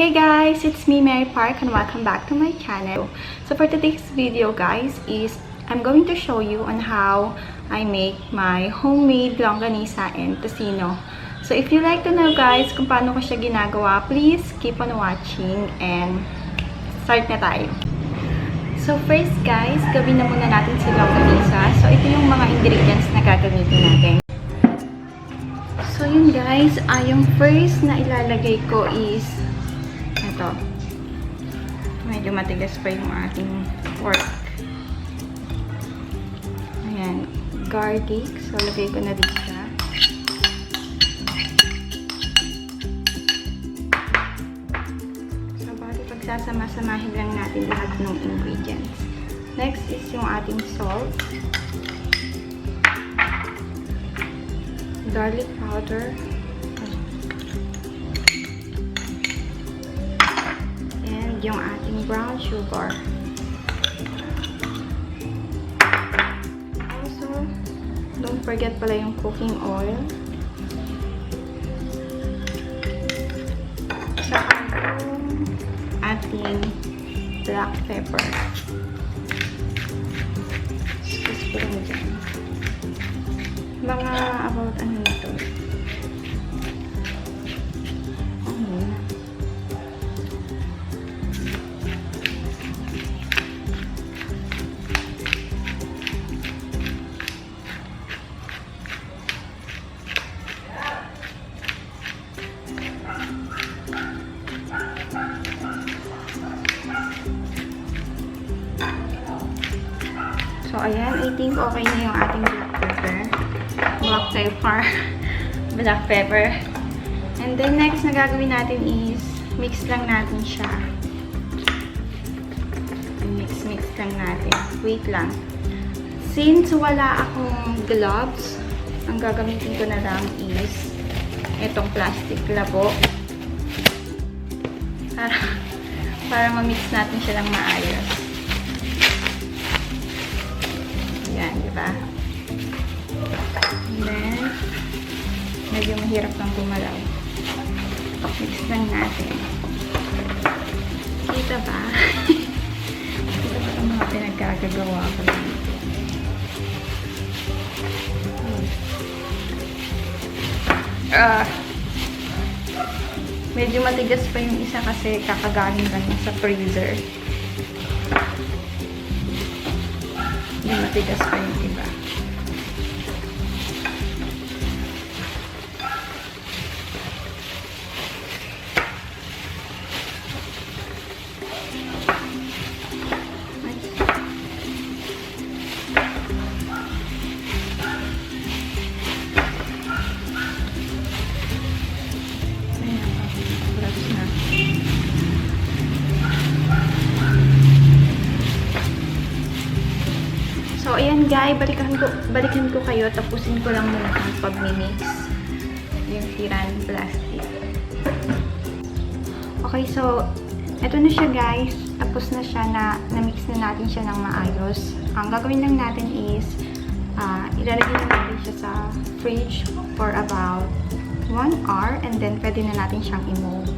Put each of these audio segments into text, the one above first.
Hey guys, it's me Mary Park and welcome back to my channel. So for today's video guys is I'm going to show you on how I make my homemade longanisa and tocino. So if you like to know guys kung paano ko siya ginagawa, please keep on watching and start na tayo. So first guys, gawin na muna natin si longanisa. So ito yung mga ingredients na gagamitin natin. So yun guys, yung first na ilalagay ko is ito. Medyo matigas pa yung ating pork. Ayan, garlic. So lagay ko na dito siya. So bali pagsasama-samahin lang natin lahat ng ingredients. Next is yung ating salt. Garlic powder. And yung ating brown sugar. Also, don't forget pala yung cooking oil. Saka yung ating black pepper. Excuse ko lang dyan. Mga about ano nito. So ayan, I think okay na yung ating black pepper. And then next na gagawin natin is mix lang natin siya. Mix lang natin. Wait lang. Since wala akong gloves, ang gagamitin ko na lang is itong plastic labo. Para ma-mix natin siya lang maayos. Yan, diba? And then, medyo mahirap lang gumalaw. Mix lang natin. Kita ba? Kita ba ang mga pinagkagagawa ko lang? Medyo matigas pa yung isa kasi kakagaling lang sa freezer. Medyo matigas pa yung iba. So, ayan guys, balikan ko kayo. Tapusin ko lang muna ang pag-mix. Yung tira ng plastic. Okay, so, eto na siya guys. Tapos na siya na-mix na natin siya ng maayos. Ang gagawin lang natin is, ilalagay na natin siya sa fridge for about 1 hour. And then, pwede na natin siyang i-mold.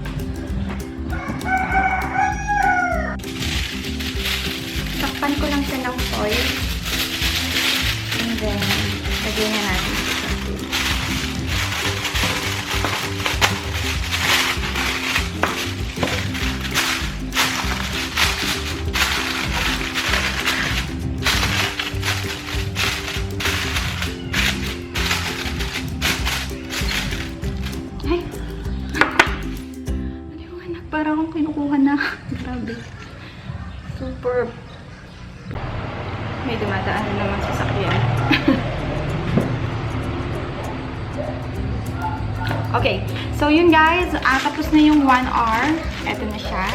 Takpan ko lang siya ng foil. Then, lagyan na natin sa fridge. Ay! Ano yung anak? Parang akong kinukuha na. Grabe. Super. May dumadaan na naman sa sakyan. Okay. So, yun guys. Tapos na yung 1 hour. Ito na siya.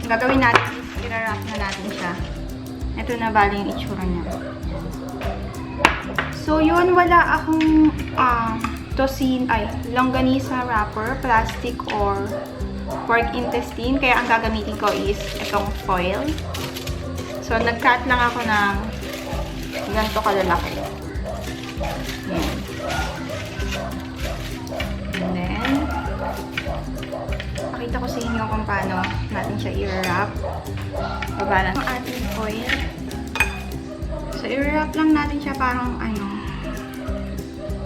Ang gagawin natin is i-wrap na natin siya. Ito na bali yung itsura niya. So, yun. Wala akong longanisa wrapper, plastic or pork intestine. Kaya ang gagamitin ko is itong foil. So, nag-cut lang ako ng ganito kalalaki. Yan. And then, Pakita ko sa inyo kung paano natin siya i-wrap. Baba lang ang ating foil. So, i-wrap lang natin siya parang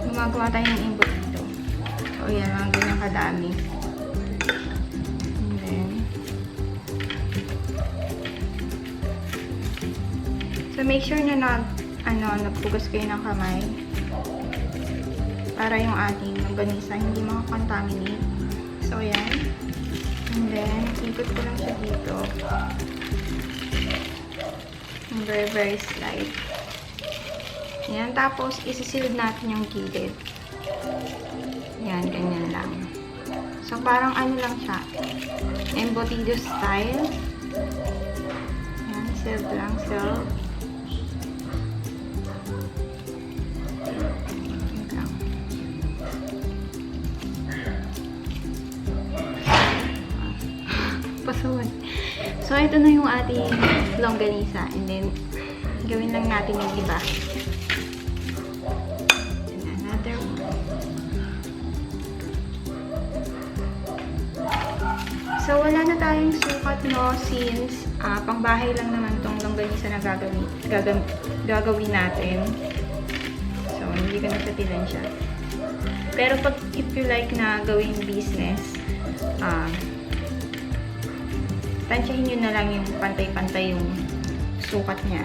gumagawa tayo ng imbot dito. So, yan, mga ganyan kadami. And then, so, make sure na nagpugas kayo ng kamay para yung ating longganisa hindi makakontaminate. So, yan. And then, ikot ko lang siya dito. Very, very slight. Yan. Tapos, isisilid natin yung gilid. Yan, ganyan lang. So, parang lang siya. Embutido style. Yan, silid lang, silid. Pasuwan. So, ito na yung ating longganisa. And then, gawin lang natin yung iba. And another one. So, wala na tayong sukat, no? Since, pangbahay lang naman tong longganisa na gagawin natin. So, hindi ko na siya tilansya. Pero, if you like na gawing business, tansyahin nyo na lang yung pantay-pantay yung sukat niya.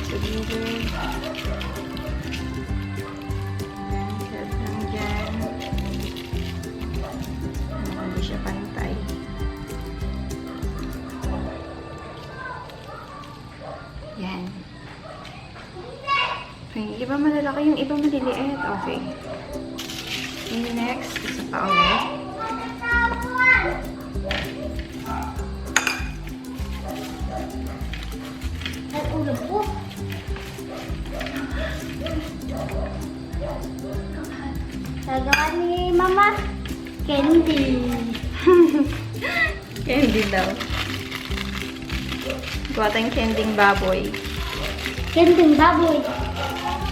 So, gilid. Ayan, sarap lang dyan. Hindi siya pantay. Yan. Okay, yung iba malalaki, yung iba maliliit. Okay. And next, isa pa ulit. Ang ulo po. Nagawa ni Mama. Candy. Candy daw. Gawa tayong kending baboy. Candy baboy.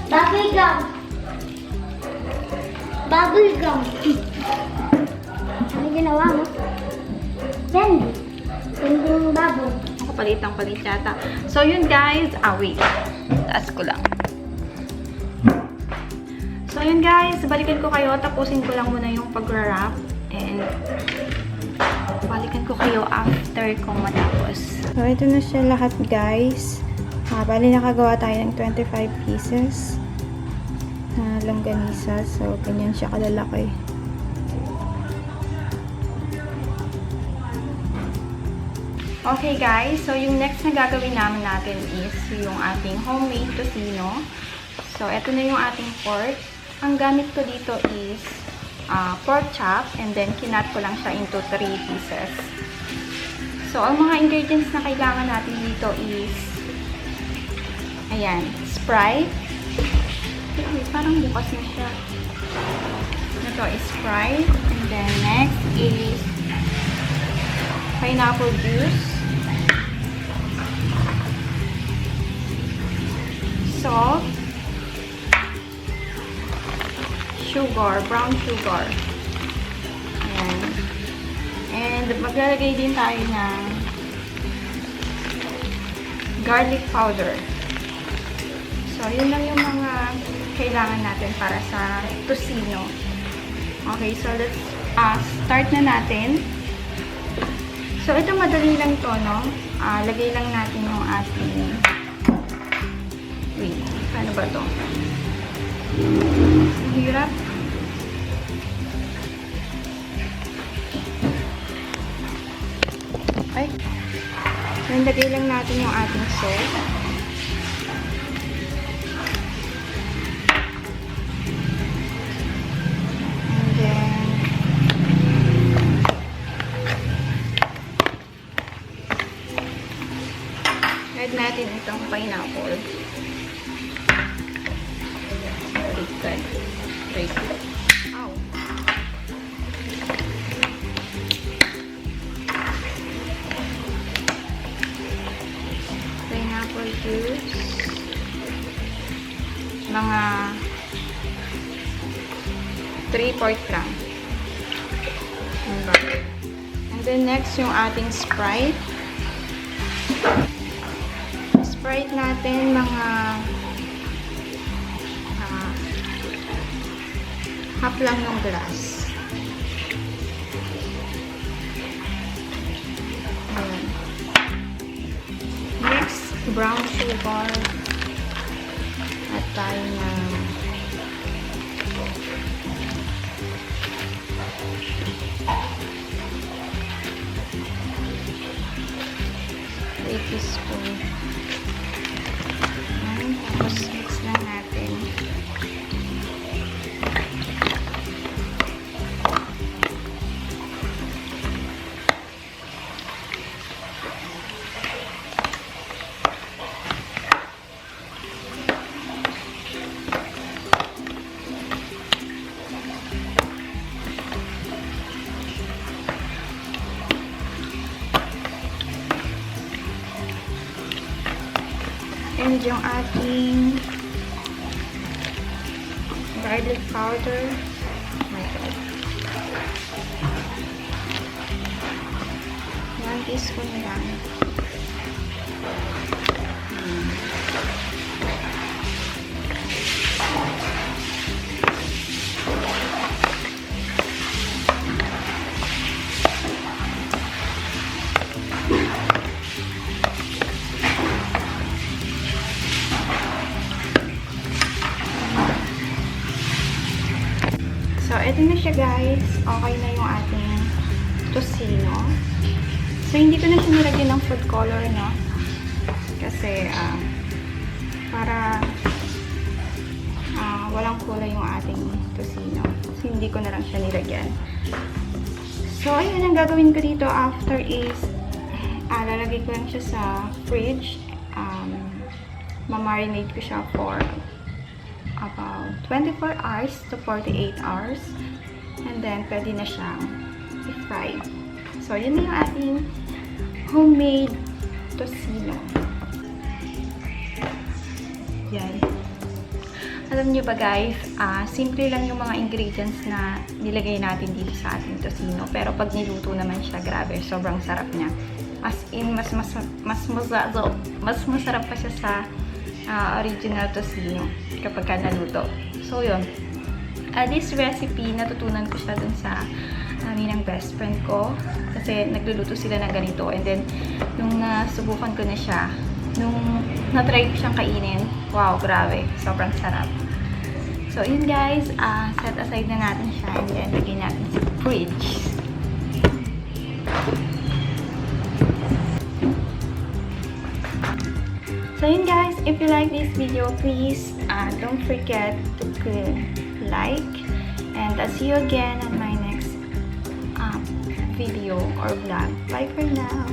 Baboy gum. Bubble gum. Ano ginawa mo? Candy. Candy baboy. Ako palit yata. So, yun guys. Wait. Taas ko lang. So, yun guys. Balikan ko kayo. Tapusin ko lang muna yung pag-wrap. And, balikan ko kayo after kung matapos. So, ito na siya lahat guys. Bali, nakagawa tayo ng 25 pieces. Longganisa. So, ganyan siya kalalaki. Okay guys, so yung next na gagawin natin is yung ating homemade tocino. So, ito na yung ating pork. Ang gamit ko dito is pork chop and then kinat ko lang siya into 3 pieces. So, ang mga ingredients na kailangan natin dito is ayan, sprite. Okay, parang bukas na siya. Ito is sprite. And then next is pineapple juice. Salt. Sugar. Brown sugar. Ayan. And maglalagay din tayo ng garlic powder. So, yun lang yung mga kailangan natin para sa tocino. Okay, so let's start na natin. So, ito madali lang to, no? Lagay lang natin yung ating... Wait, paano ba to? Hirap. Ay. So, lagay lang natin yung ating salt. Add natin itong pineapple. Good. Ow. Pineapple juice. Mga 3/4 gram. And then next, yung ating Sprite. Sprite natin, mga half lang ng glass. Ayan. Next, brown sugar. At tayo na teaspoon. Ayan, tapos mix lang natin. And yung ating garlic powder. Oh my God. 1 teaspoon lang. So, ito na siya guys. Okay na yung ating tocino. So, hindi ko na siya nilagyan ng food color, no? Kasi, para walang kulay yung ating tocino. So, hindi ko na lang siya nilagyan. So, ayun ang gagawin ko dito after is, lalagay ko lang siya sa fridge. Mamarinate ko siya for about 24 hours to 48 hours. And then, pwede na siyang i-fry. So, yun na yung ating homemade tocino. Yan. Alam nyo ba guys, simple lang yung mga ingredients na nilagay natin dito sa ating tocino. Pero pag niluto naman siya, grabe, sobrang sarap niya. As in, mas masarap pa siya sa original tocino kapag ka naluto. So, yun. This recipe, natutunan ko siya dun sa ng best friend ko. Kasi nagluluto sila ng ganito. And then, nung nasubukan ko na siya, nung na-try ko siyang kainin, wow, grabe. Sobrang sarap. So, yun guys. Set aside na natin siya. And then, lagay natin sa fridge. So yun guys, if you like this video, please don't forget to click like, and I'll see you again on my next video or vlog. Bye for now.